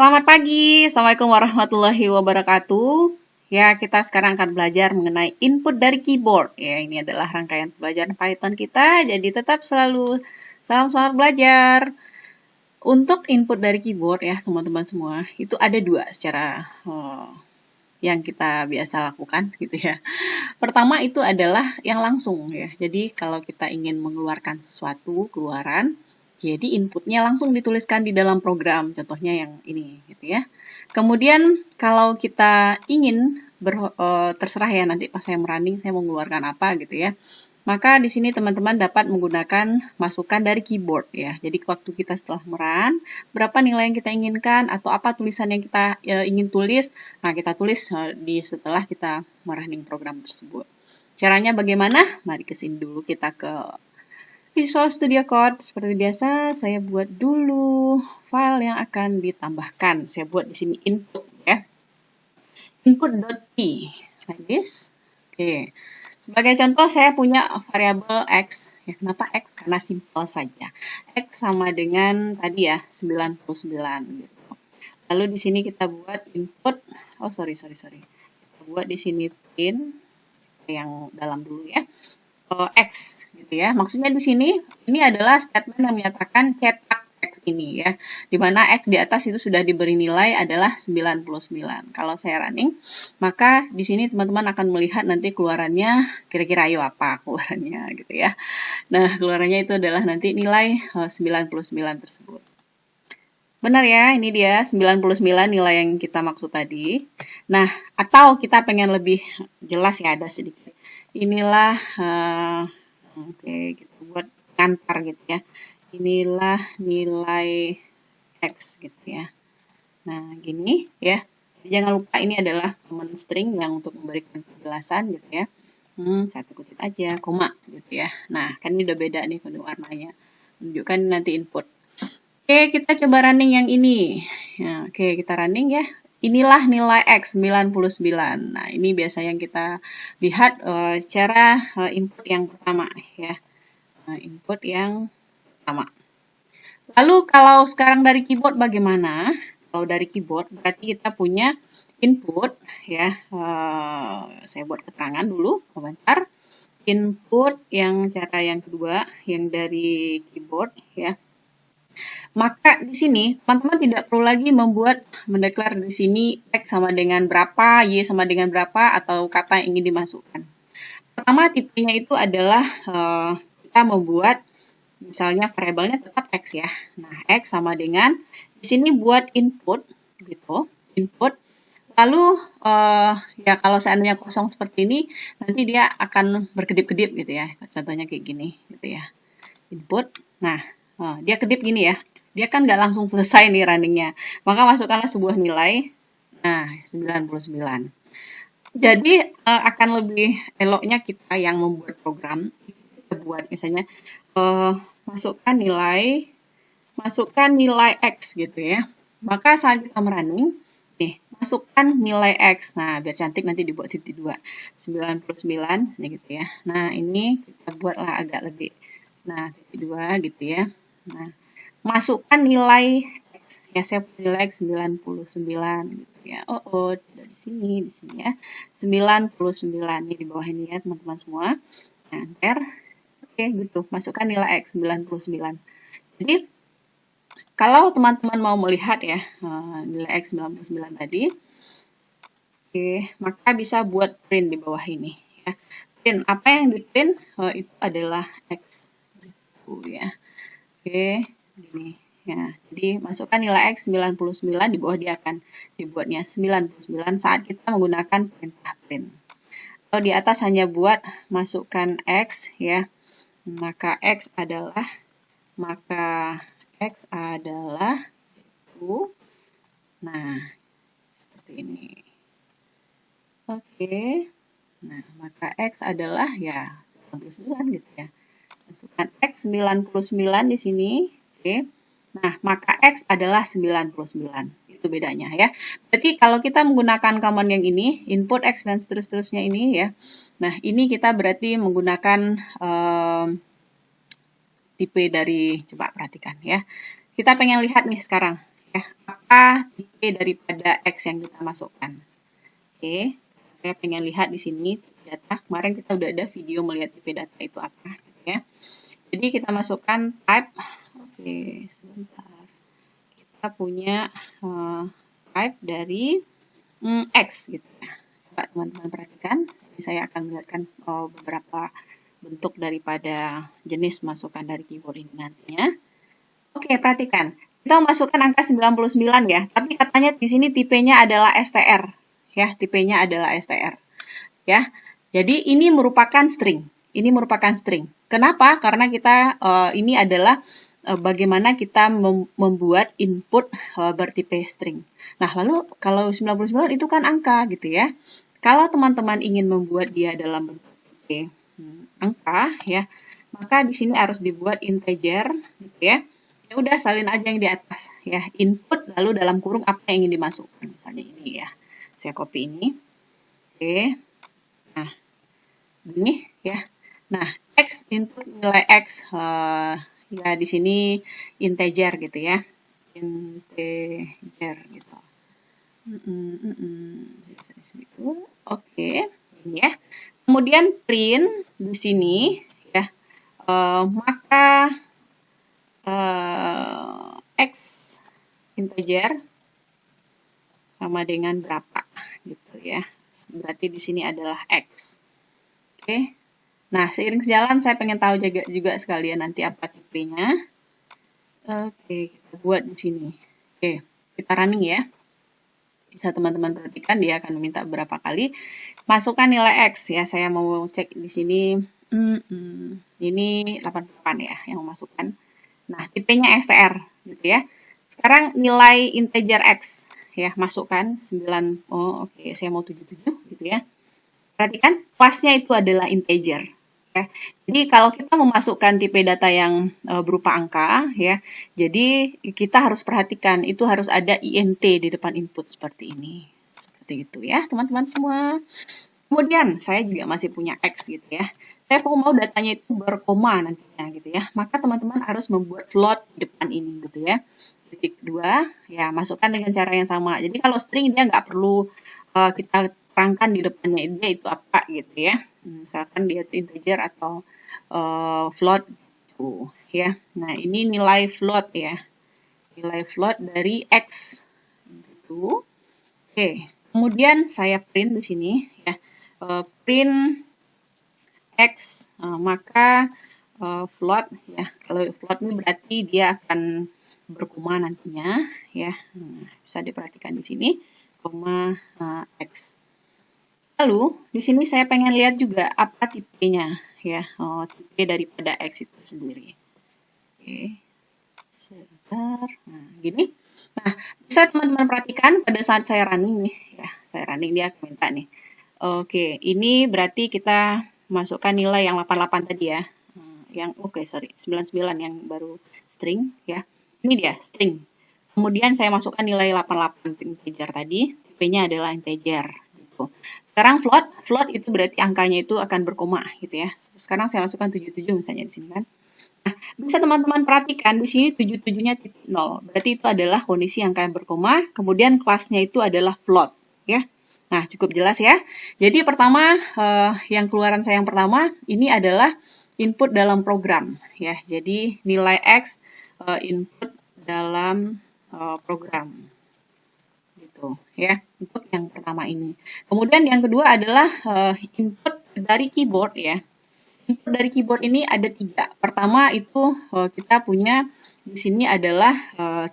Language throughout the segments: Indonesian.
Selamat pagi, Assalamualaikum warahmatullahi wabarakatuh. Ya, kita sekarang akan belajar mengenai input dari keyboard. Ya, ini adalah rangkaian pelajaran Python kita, jadi tetap selalu salam semangat belajar. Untuk input dari keyboard ya, teman-teman semua, itu ada dua secara yang kita biasa lakukan gitu ya. Pertama itu adalah yang langsung ya. Jadi kalau kita ingin mengeluarkan sesuatu, keluaran, jadi inputnya langsung dituliskan di dalam program, contohnya yang ini gitu ya. Kemudian kalau kita ingin terserah ya nanti pas saya merunning saya mau mengeluarkan apa gitu ya. Maka di sini teman-teman dapat menggunakan masukan dari keyboard ya. Jadi waktu kita setelah merun, berapa nilai yang kita inginkan atau apa tulisan yang kita ingin tulis, nah kita tulis di setelah kita merunning program tersebut. Caranya bagaimana? Mari ke sini dulu kita ke Visual Studio Code. Seperti biasa, saya buat dulu file yang akan ditambahkan. Saya buat di sini input ya. Input.p like this. Oke. Sebagai contoh saya punya variabel x. Ya, kenapa x? Karena simpel saja. X sama dengan tadi ya 99 gitu. Lalu di sini kita buat input. Oh sorry. Kita buat di sini print yang dalam dulu ya. X gitu ya. Maksudnya di sini ini adalah statement yang menyatakan cetak X ini ya. Di mana X di atas itu sudah diberi nilai adalah 99. Kalau saya running, maka di sini teman-teman akan melihat nanti keluarannya kira-kira ayo apa keluarannya gitu ya. Nah, keluarannya itu adalah nanti nilai 99 tersebut. Benar ya, ini dia 99 nilai yang kita maksud tadi. Nah, atau kita pengen lebih jelas ya ada sedikit. Inilah, oke, kita buat ngantar gitu ya. Inilah nilai X gitu ya. Nah, gini ya. Jangan lupa ini adalah command string yang untuk memberikan kejelasan gitu ya. Satu kutip aja, koma gitu ya. Nah, kan ini udah beda nih warnanya. Menunjukkan nanti input. Oke, kita coba running yang ini. Ya, oke, kita running ya. Inilah nilai X 99. Nah, ini biasa yang kita lihat secara input yang pertama ya. Input yang pertama. Lalu kalau sekarang dari keyboard bagaimana? Kalau dari keyboard berarti kita punya input ya. Saya buat keterangan dulu, komentar. Input yang cara yang kedua yang dari keyboard ya. Maka di sini teman-teman tidak perlu lagi mendeklar di sini X sama dengan berapa, Y sama dengan berapa, atau kata yang ingin dimasukkan. Pertama tipenya itu adalah kita membuat misalnya variabelnya tetap X ya. Nah, X sama dengan di sini buat input gitu, input. Lalu ya kalau seandainya kosong seperti ini, nanti dia akan berkedip-kedip gitu ya. Contohnya kayak gini gitu ya. Input. Nah, dia kedip gini ya. Dia kan nggak langsung selesai nih runningnya. Maka masukkanlah sebuah nilai. Nah, 99. Jadi akan lebih eloknya kita yang membuat program. Kita buat misalnya masukkan nilai X gitu ya. Maka saat kita merunning, nih, masukkan nilai X. Nah, biar cantik nanti dibuat titik 2. 99 gitu ya. Nah, ini kita buatlah agak lebih. Nah, titik 2 gitu ya. Nah, masukkan nilai X. Ya, saya punya nilai X 99 gitu ya. Di sini ya. 99 ini di bawah ini ya, teman-teman semua. Nah, enter. Oke, gitu. Masukkan nilai X 99. Jadi, kalau teman-teman mau melihat ya, nilai X 99 tadi, oke, maka bisa buat print di bawah ini ya. Print, apa yang di print itu adalah X. Gitu ya. Oke. Gini ya. Jadi masukkan nilai X 99, di bawah dia akan dibuatnya 99 saat kita menggunakan perintah print. Kalau di atas hanya buat masukkan X ya. Maka X adalah itu. Nah, seperti ini. Oke. Nah, maka X adalah ya 99 gitu ya. Masukkan X 99 di sini. Oke. Nah, maka X adalah 99. Itu bedanya ya. Berarti kalau kita menggunakan command yang ini, input X dan seterusnya ini ya. Nah, ini kita berarti menggunakan tipe dari, coba perhatikan ya. Kita pengen lihat nih sekarang ya. angka tipe daripada X yang kita masukkan. Oke, saya pengen lihat di sini tipe data. Kemarin kita udah ada video melihat tipe data itu apa, gitu ya. Jadi kita masukkan type. Oke, sebentar. Kita punya type dari X, gitu ya. Coba teman-teman perhatikan. Ini saya akan melihatkan beberapa bentuk daripada jenis masukan dari keyboard ini nantinya. Oke, perhatikan. Kita masukkan angka 99 ya, tapi katanya di sini tipenya adalah STR. Ya, tipenya adalah STR. Ya. Jadi ini merupakan string. Ini merupakan string. Kenapa? Karena kita ini adalah bagaimana kita membuat input bertipe string. Nah, lalu kalau 99 itu kan angka gitu ya. Kalau teman-teman ingin membuat dia dalam bentuk tipe angka ya, maka di sini harus dibuat integer gitu ya. Ya udah salin aja yang di atas ya, input lalu dalam kurung apa yang ingin dimasukkan. Misalnya ini ya. Saya copy ini. Oke. Nah, ini ya. Nah, X input nilai X ya di sini integer gitu ya. Integer gitu. Oke, ini ya. Kemudian print di sini ya, maka X integer sama dengan berapa gitu ya. Berarti di sini adalah X. Oke. Nah, seiring sejalan saya pengen tahu juga sekalian nanti apa tipenya. Oke, kita buat di sini. Oke, kita running ya. Bisa teman-teman perhatikan dia akan meminta berapa kali. Masukkan nilai X ya. Saya mau cek di sini. Ini 88 ya yang memasukkan. Nah, tipenya STR gitu ya. Sekarang nilai integer X ya, masukkan 9. Oh, oke, saya mau 77 gitu ya. Perhatikan kelasnya itu adalah integer. Ya. Jadi kalau kita memasukkan tipe data yang berupa angka ya, jadi kita harus perhatikan itu harus ada int di depan input seperti ini. Seperti itu ya, teman-teman semua. Kemudian saya juga masih punya X gitu ya. Saya mau datanya itu berkoma nantinya gitu ya. Maka teman-teman harus membuat float di depan ini gitu ya. Titik 2 ya, masukkan dengan cara yang sama. Jadi kalau string dia nggak perlu kita terangkan di depannya dia itu apa gitu ya. Misalkan dia integer atau float gitu ya. Nah, ini nilai float ya. Nilai float dari X gitu. Oke, kemudian saya print di sini ya. Print X, maka float ya. Kalau float ini berarti dia akan berkoma nantinya ya. Bisa diperhatikan di sini koma X. Lalu di sini saya pengen lihat juga apa tipenya ya. Tipe daripada X itu sendiri. Oke. Sebentar. Nah, gini. Nah, bisa teman-teman perhatikan pada saat saya running nih ya. Saya running dia minta nih. Oke, ini berarti kita masukkan nilai yang 88 tadi ya. Yang 99 yang baru string ya. Ini dia string. Kemudian saya masukkan nilai 88 integer tadi, tipenya adalah integer gitu. Sekarang float itu berarti angkanya itu akan berkoma gitu ya. Sekarang saya masukkan 77 misalnya di sini kan. Nah, bisa teman-teman perhatikan di sini 77-nya titik 0. Berarti itu adalah kondisi angka yang berkoma, kemudian kelasnya itu adalah float ya. Nah, cukup jelas ya. Jadi pertama, yang keluaran saya yang pertama, ini adalah input dalam program. Ya, jadi nilai X input dalam program. Gitu ya, input yang pertama ini. Kemudian yang kedua adalah input dari keyboard ya. Input dari keyboard ini ada 3. Pertama itu kita punya di sini adalah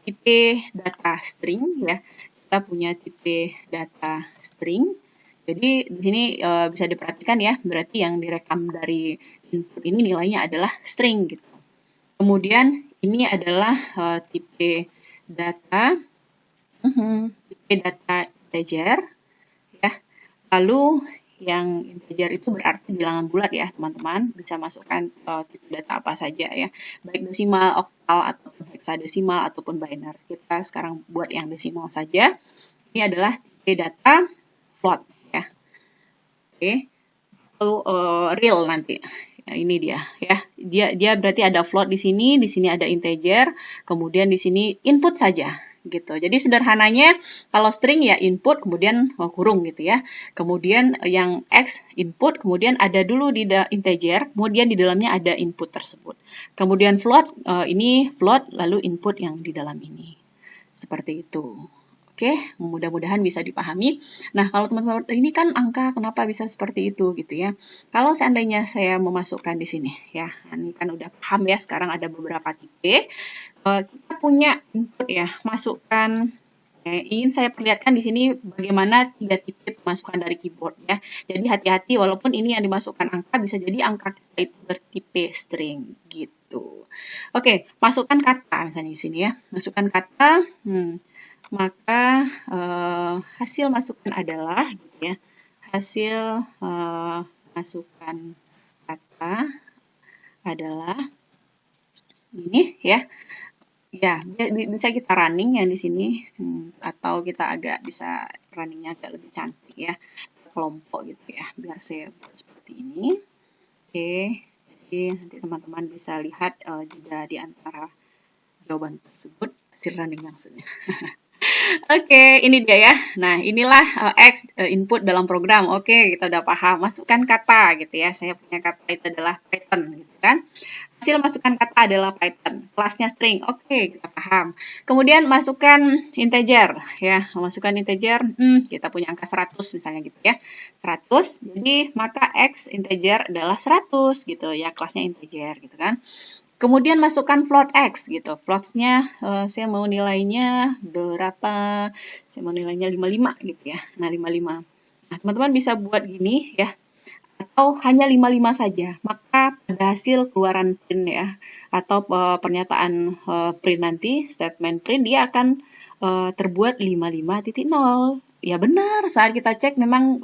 tipe data string ya. Kita punya tipe data string. Jadi di sini bisa diperhatikan ya, berarti yang direkam dari input ini nilainya adalah string gitu. Kemudian ini adalah tipe data integer ya. Lalu yang integer itu berarti bilangan bulat ya, teman-teman. Bisa masukkan tipe data apa saja ya, baik desimal, oktal, ataupun hexadesimal, ataupun binary. Kita sekarang buat yang desimal saja. Ini adalah tipe data float ya. Oke. Itu real nanti. Ya, ini dia ya. Dia berarti ada float di sini ada integer, kemudian di sini input saja gitu. Jadi sederhananya kalau string ya input kemudian kurung gitu ya. Kemudian yang X input kemudian ada dulu di integer, kemudian di dalamnya ada input tersebut. Kemudian float, ini float lalu input yang di dalam ini. Seperti itu. Oke, mudah-mudahan bisa dipahami. Nah, kalau teman-teman, ini kan angka, kenapa bisa seperti itu gitu ya. Kalau seandainya saya memasukkan di sini ya, ini kan udah paham ya, sekarang ada beberapa tipe. Kita punya input ya, masukkan, ingin saya perlihatkan di sini bagaimana 3 tipe pemasukan dari keyboard ya. Jadi hati-hati, walaupun ini yang dimasukkan angka, bisa jadi angka kita itu bertipe string gitu. Oke, masukkan kata misalnya di sini ya. Masukkan kata, maka hasil masukan adalah gitu ya, hasil masukan kata adalah ini ya, bisa kita running yang di sini, atau kita agak bisa runningnya agak lebih cantik ya, kelompok gitu ya, biar saya buat seperti ini. Oke, jadi nanti teman-teman bisa lihat juga di antara jawaban tersebut hasil running maksudnya. Oke, ini dia ya. Nah, inilah X input dalam program. Oke, kita udah paham. Masukkan kata gitu ya. Saya punya kata itu adalah Python gitu kan. Hasil masukkan kata adalah Python. Kelasnya string. Oke, kita paham. Kemudian masukkan integer ya. Masukkan integer, kita punya angka 100 misalnya gitu ya. 100. Jadi, maka X integer adalah 100 gitu ya. Kelasnya integer gitu kan. Kemudian masukkan float X gitu. Floatnya saya mau nilainya berapa? Saya mau nilainya 55 gitu ya. Nah, 55. Nah, teman-teman bisa buat gini ya. Atau hanya 55 saja. Maka pada hasil keluaran print ya. Atau pernyataan print nanti, statement print, dia akan terbuat 55.0. Ya benar, saat kita cek memang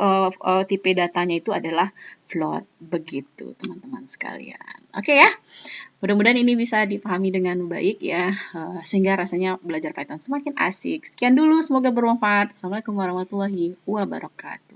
tipe datanya itu adalah float. Begitu teman-teman sekalian. Oke ya. Mudah-mudahan ini bisa dipahami dengan baik ya, sehingga rasanya belajar Python semakin asik. Sekian dulu, semoga bermanfaat. Assalamualaikum warahmatullahi wabarakatuh.